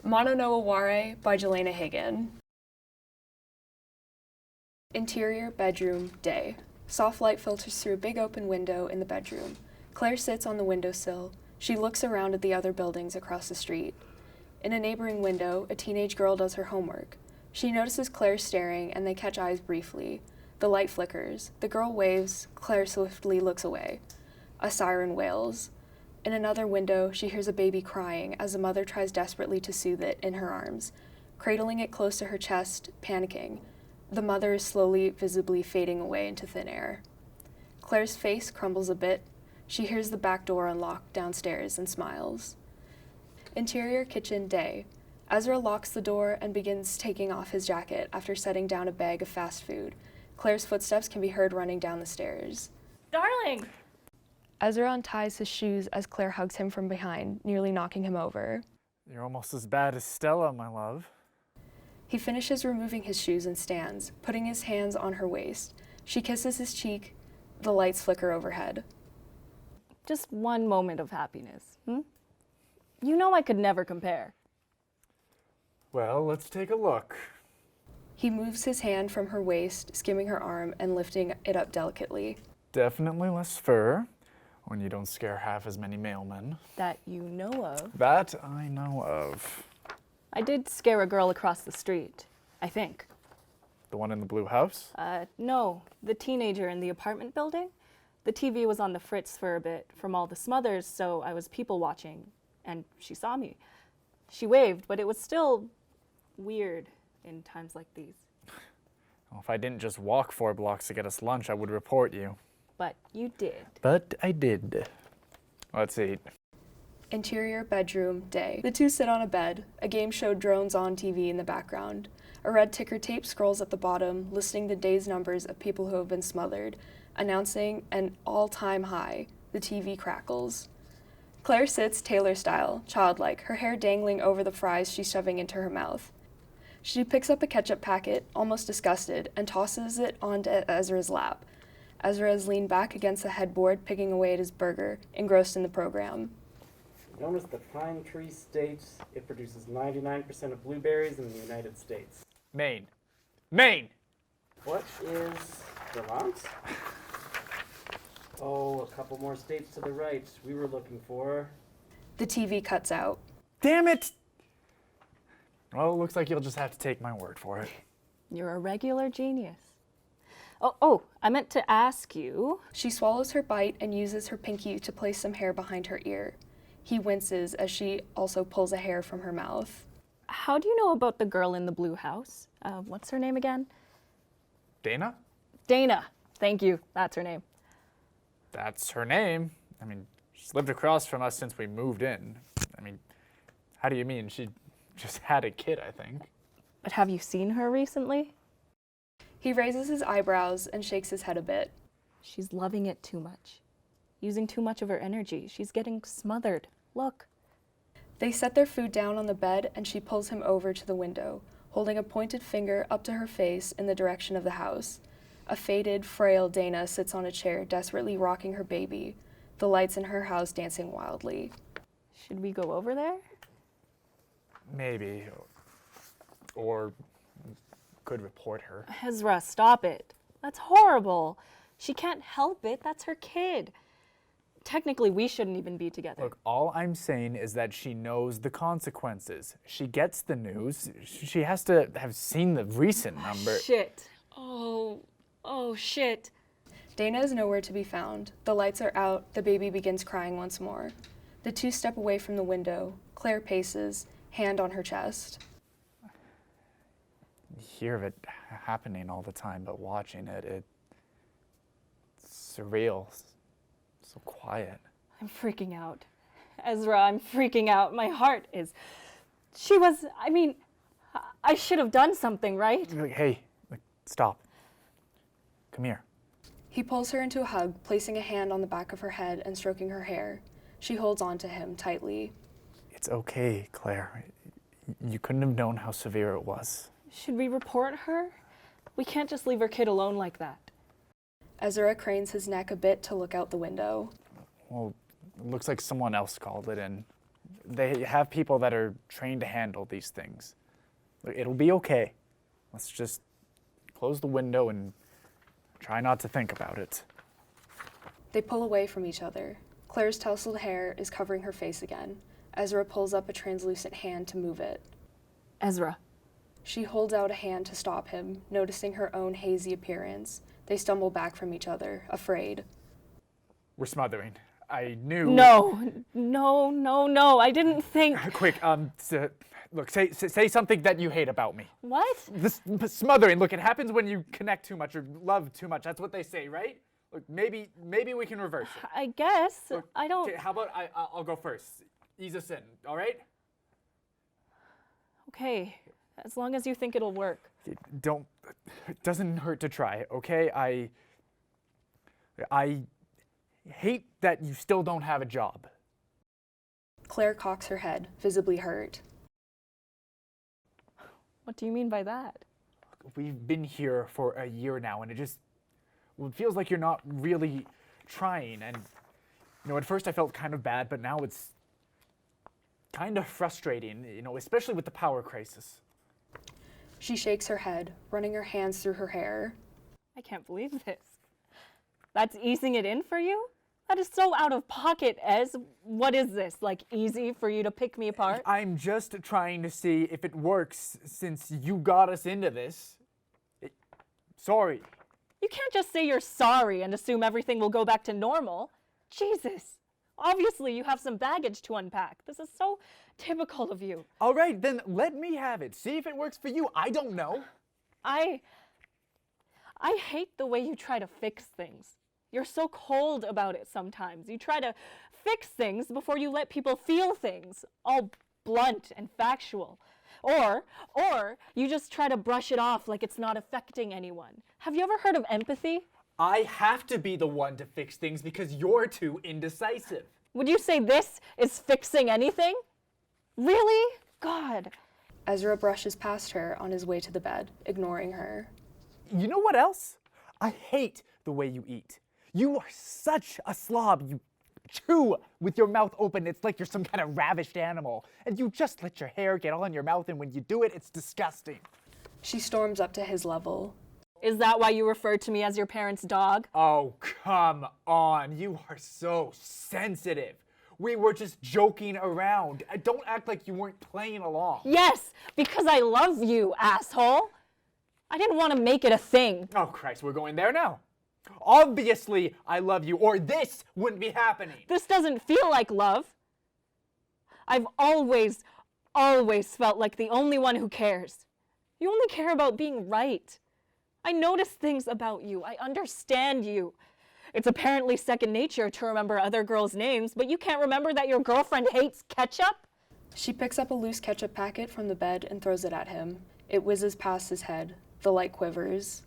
Mono no Aware by Jelayna Hyggen. Interior bedroom, day. Soft light filters through a big open window in the bedroom. Claire sits on the windowsill. She looks around at the other buildings across the street. In a neighboring window, a teenage girl does her homework. She notices Claire staring, and they catch eyes briefly. The light flickers. The girl waves. Claire swiftly looks away. A siren wails. In another window, she hears a baby crying as the mother tries desperately to soothe it in her arms, cradling it close to her chest, panicking. The mother is slowly, visibly fading away into thin air. Claire's face crumbles a bit. She hears the back door unlock downstairs and smiles. Interior kitchen, day. Ezra locks the door and begins taking off his jacket after setting down a bag of fast food. Claire's footsteps can be heard running down the stairs. Darling! Ezra unties his shoes as Claire hugs him from behind, nearly knocking him over. You're almost as bad as Stella, my love. He finishes removing his shoes and stands, putting his hands on her waist. She kisses his cheek. The lights flicker overhead. Just one moment of happiness, You know I could never compare. Well, let's take a look. He moves his hand from her waist, skimming her arm and lifting it up delicately. Definitely less fur, when you don't scare half as many mailmen. That you know of. That I know of. I did scare a girl across the street, I think. The one in the blue house? No, the teenager in the apartment building. The TV was on the fritz for a bit from all the smothers, so I was people watching, and she saw me. She waved, but it was still weird in times like these. Well, if I didn't just walk 4 blocks to get us lunch, I would report you. But you did. But I did. Let's eat. Interior bedroom, day. The two sit on a bed. A game show drones on TV in the background. A red ticker tape scrolls at the bottom, listing the day's numbers of people who have been smothered, announcing an all-time high. The TV crackles. Claire sits Taylor style, childlike, her hair dangling over the fries she's shoving into her mouth. She picks up a ketchup packet, almost disgusted, and tosses it onto Ezra's lap. Ezra is leaned back against the headboard, picking away at his burger, engrossed in the program. Known as the Pine Tree State, it produces 99% of blueberries in the United States. Maine. Maine! What is Vermont? Oh, a couple more states to the right. We were looking for... The TV cuts out. Damn it! Well, it looks like you'll just have to take my word for it. You're a regular genius. Oh, I meant to ask you. She swallows her bite and uses her pinky to place some hair behind her ear. He winces as she also pulls a hair from her mouth. How do you know about the girl in the blue house? What's her name again? Dana? Dana. Thank you. That's her name. That's her name. I mean, she's lived across from us since we moved in. I mean, how do you mean? She just had a kid, I think. But have you seen her recently? He raises his eyebrows and shakes his head a bit. She's loving it too much. Using too much of her energy. She's getting smothered. Look. They set their food down on the bed and she pulls him over to the window, holding a pointed finger up to her face in the direction of the house. A faded, frail Dana sits on a chair, desperately rocking her baby, the lights in her house dancing wildly. Should we go over there? Maybe. Or could report her. Ezra, stop it. That's horrible. She can't help it. That's her kid. Technically, we shouldn't even be together. Look, all I'm saying is that she knows the consequences. She gets the news. She has to have seen the recent number. Shit. Oh, shit. Dana is nowhere to be found. The lights are out. The baby begins crying once more. The two step away from the window. Claire paces, hand on her chest. You hear of it happening all the time, but watching it, it's surreal. So quiet. I'm freaking out. Ezra, I'm freaking out. My heart is... I should have done something, right? Hey, stop. Come here. He pulls her into a hug, placing a hand on the back of her head and stroking her hair. She holds on to him tightly. It's okay, Claire. You couldn't have known how severe it was. Should we report her? We can't just leave our kid alone like that. Ezra cranes his neck a bit to look out the window. Well, it looks like someone else called it in. They have people that are trained to handle these things. It'll be okay. Let's just close the window and try not to think about it. They pull away from each other. Claire's tousled hair is covering her face again. Ezra pulls up a translucent hand to move it. Ezra. She holds out a hand to stop him, noticing her own hazy appearance. They stumble back from each other, afraid. We're smothering. I knew. No. I didn't think. Quick, look, say something that you hate about me. What? This smothering, look, it happens when you connect too much or love too much. That's what they say, right? Look, maybe we can reverse it. I guess. Look, I don't. Okay, how about I'll go first. Ease us in, all right? Okay, as long as you think it'll work. It doesn't hurt to try, okay? I hate that you still don't have a job. Claire cocks her head, visibly hurt. What do you mean by that? We've been here for a year now, and it feels like you're not really trying. And, at first I felt kind of bad, but now it's kind of frustrating, especially with the power crisis. She shakes her head, running her hands through her hair. I can't believe this. That's easing it in for you? That is so out of pocket, Ez. What is this, like easy for you to pick me apart? I'm just trying to see if it works since you got us into this. Sorry. You can't just say you're sorry and assume everything will go back to normal. Jesus. Obviously, you have some baggage to unpack. This is so typical of you. All right, then let me have it. See if it works for you. I don't know. I hate the way you try to fix things. You're so cold about it sometimes. You try to fix things before you let people feel things, all blunt and factual. Or you just try to brush it off like it's not affecting anyone. Have you ever heard of empathy? I have to be the one to fix things because you're too indecisive. Would you say this is fixing anything? Really? God. Ezra brushes past her on his way to the bed, ignoring her. You know what else? I hate the way you eat. You are such a slob. You chew with your mouth open. It's like you're some kind of ravished animal. And you just let your hair get all in your mouth, and when you do it, it's disgusting. She storms up to his level. Is that why you referred to me as your parents' dog? Oh, come on. You are so sensitive. We were just joking around. Don't act like you weren't playing along. Yes, because I love you, asshole. I didn't want to make it a thing. Oh, Christ, we're going there now. Obviously, I love you, or this wouldn't be happening. This doesn't feel like love. I've always felt like the only one who cares. You only care about being right. I notice things about you. I understand you. It's apparently second nature to remember other girls' names, but you can't remember that your girlfriend hates ketchup? She picks up a loose ketchup packet from the bed and throws it at him. It whizzes past his head. The light quivers.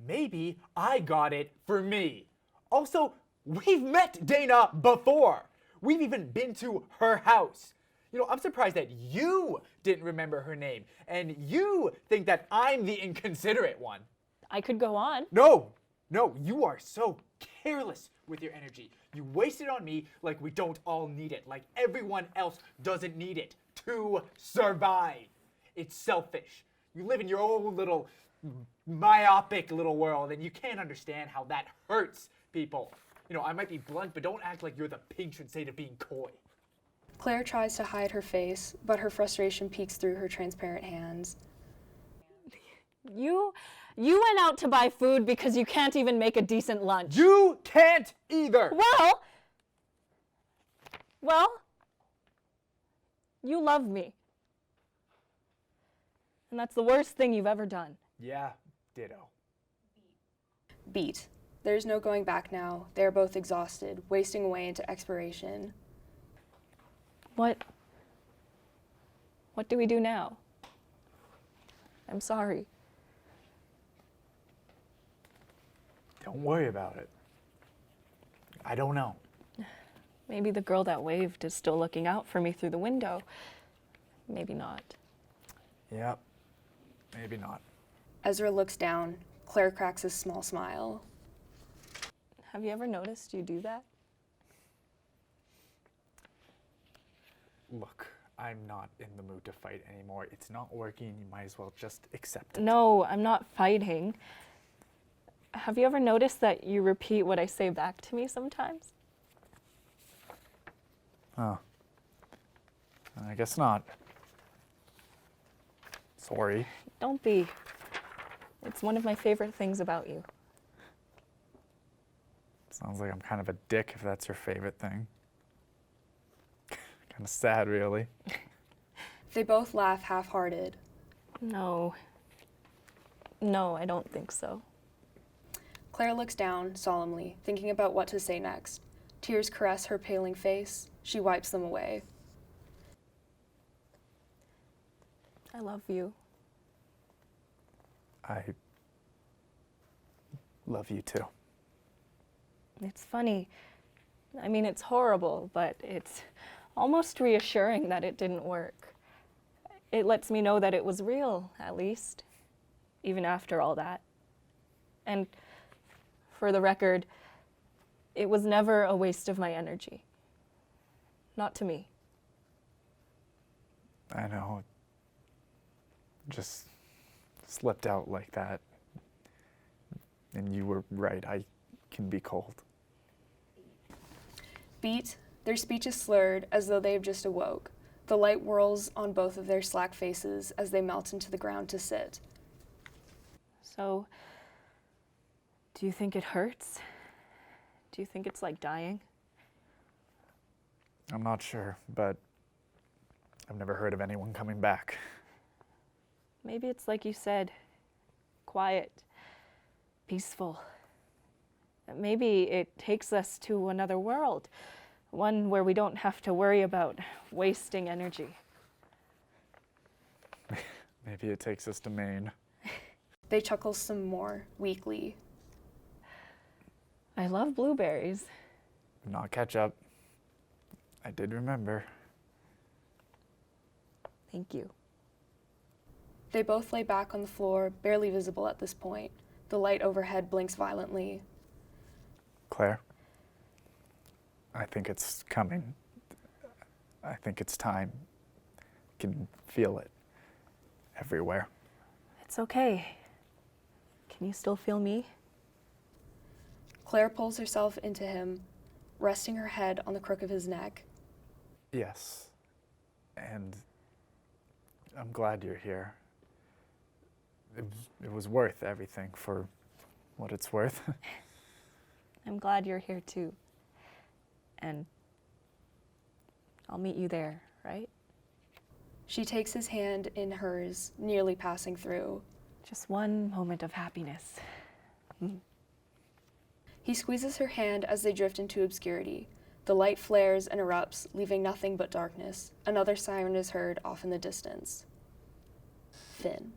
Maybe I got it for me. Also, we've met Dana before. We've even been to her house. I'm surprised that you didn't remember her name, and you think that I'm the inconsiderate one. I could go on. No, you are so careless with your energy. You waste it on me like we don't all need it, like everyone else doesn't need it to survive. It's selfish. You live in your own little myopic little world, and you can't understand how that hurts people. I might be blunt, but don't act like you're the patron saint of being coy. Claire tries to hide her face, but her frustration peeks through her transparent hands. You went out to buy food because you can't even make a decent lunch. You can't either. Well, you love me. And that's the worst thing you've ever done. Yeah, ditto. Beat. There's no going back now. They are both exhausted, wasting away into expiration. What do we do now? I'm sorry. Don't worry about it. I don't know. Maybe the girl that waved is still looking out for me through the window. Maybe not. Yep, maybe not. Ezra looks down. Claire cracks a small smile. Have you ever noticed you do that? Look, I'm not in the mood to fight anymore. It's not working. You might as well just accept it. No, I'm not fighting. Have you ever noticed that you repeat what I say back to me sometimes? Oh. I guess not. Sorry. Don't be. It's one of my favorite things about you. Sounds like I'm kind of a dick if that's your favorite thing. Kind of sad, really. They both laugh half-hearted. No. No, I don't think so. Claire looks down, solemnly, thinking about what to say next. Tears caress her paling face. She wipes them away. I love you. I love you too. It's funny. I mean, it's horrible, but it's almost reassuring that it didn't work. It lets me know that it was real, at least, even after all that. And for the record, it was never a waste of my energy. Not to me. I know. Just slipped out like that. And you were right, I can be cold. Beat, their speech is slurred as though they have just awoke. The light whirls on both of their slack faces as they melt into the ground to sit. So, do you think it hurts? Do you think it's like dying? I'm not sure, but I've never heard of anyone coming back. Maybe it's like you said, quiet, peaceful. Maybe it takes us to another world, one where we don't have to worry about wasting energy. Maybe it takes us to Maine. They chuckle some more, weakly. I love blueberries. Not ketchup. I did remember. Thank you. They both lay back on the floor, barely visible at this point. The light overhead blinks violently. Claire, I think it's coming. I think it's time. I can feel it everywhere. It's okay. Can you still feel me? Claire pulls herself into him, resting her head on the crook of his neck. Yes, and I'm glad you're here. It was worth everything for what it's worth. I'm glad you're here too. And I'll meet you there, right? She takes his hand in hers, nearly passing through. Just one moment of happiness. He squeezes her hand as they drift into obscurity. The light flares and erupts, leaving nothing but darkness. Another siren is heard off in the distance. Finn.